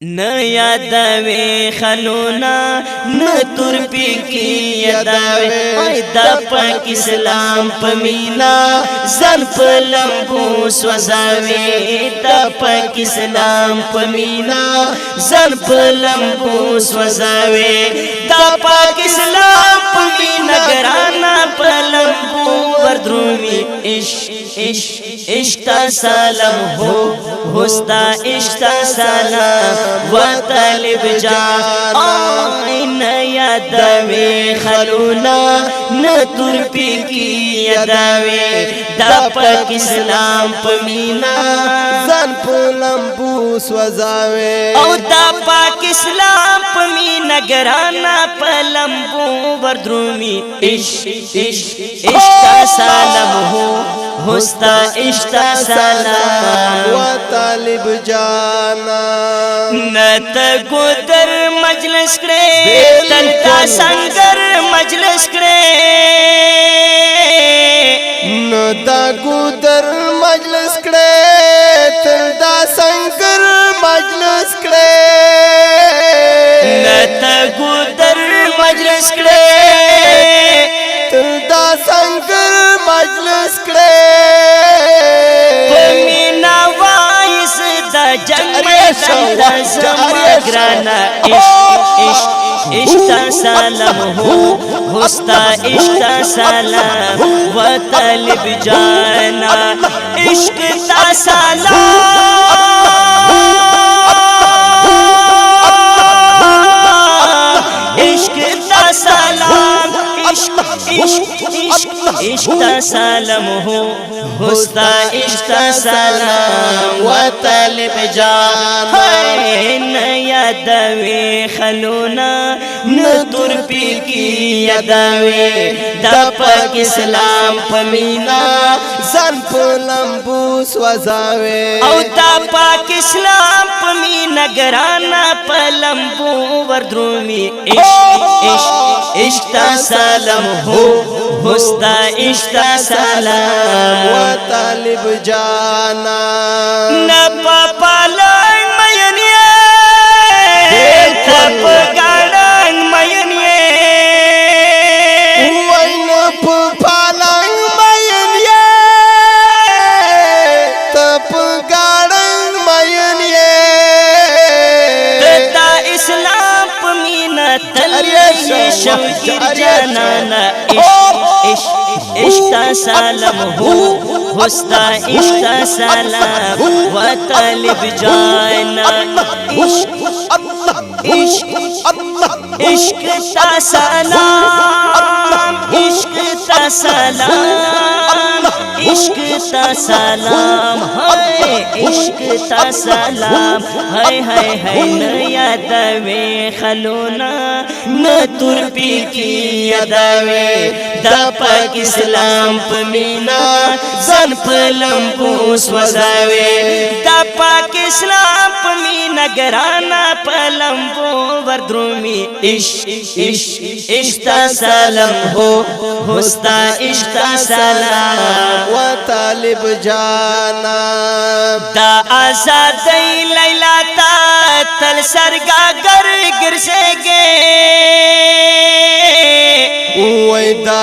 न यादवे खलूना न तुरपी की यादवे दप इस्लाम पमीना जन पलम्बू स्वजावे दप इस्लाम पमीना जन पलम्बू स्वजावे दप इस्लाम पमीना गराना पलम्बू वर्द्रुमी इश्ता सालम हो होस्ता इश्ता सालम व तालिब जान यादवे खलूना न तुरपी की यादवे दपक इस्लाम पमीना जन पलम्बू स्वजावे औ दपक इस्लाम पमीना गराना पलम्बू वर्द्रुमी इश्ता सालम हो होस्ता इश्ता सालम व तालिब जाना नत गुदर मजलिस करे तलता संगर मजलिस करे नता गुदर मजलिस करे तलता संगर मजलिस करे नत गुदर मजलिस करे तलता संगर मजलिस करे पमीना वाइस दा जंग समग्राना इश्ता सालम हो होस्ता इश्ता सालम व तालिब जाना इश्क ता सालम इश्क ता सालम इश्ता सालम हो होस्ता इश्ता सालम व तालिब जाना न यादवे खलूना न तुरपी की यादवे दपक इस्लाम पमीना जन पलम्बू स्वजावे औ दपक इस्लाम पमीना गराना पलम्बू वर्द्रुमी इश्ता सालम हो होस्ता इश्ता सालम व तालिब जाना न पापालंग मयनिए तप गाड़ंग मयनिए वैन पुफालंग मयनिए तप गाड़ंग मयनिए ता इस्लाम पमीना तलिए शौकीर जनाना इश्ता सालम हो होस्ता इश्ता सालम व तालिब जाना इश्क ता सलाम इश्क ता सलाम इश्क ता सलाम हाय इश्क ता सलाम हाय हाय हाय न यादवे खलूना न तुरपी की यादवे दपक इस्लाम पमीना जन पलम्बू स्वजावे दपक इस्लाम पमीना गराना पलम्बू वर्द्रुमी इश्ता सालम हो होस्ता इश्ता सालम व तालिब जाना दा आजाद लैला ता तल सरगा गर गिरसे गे वैदा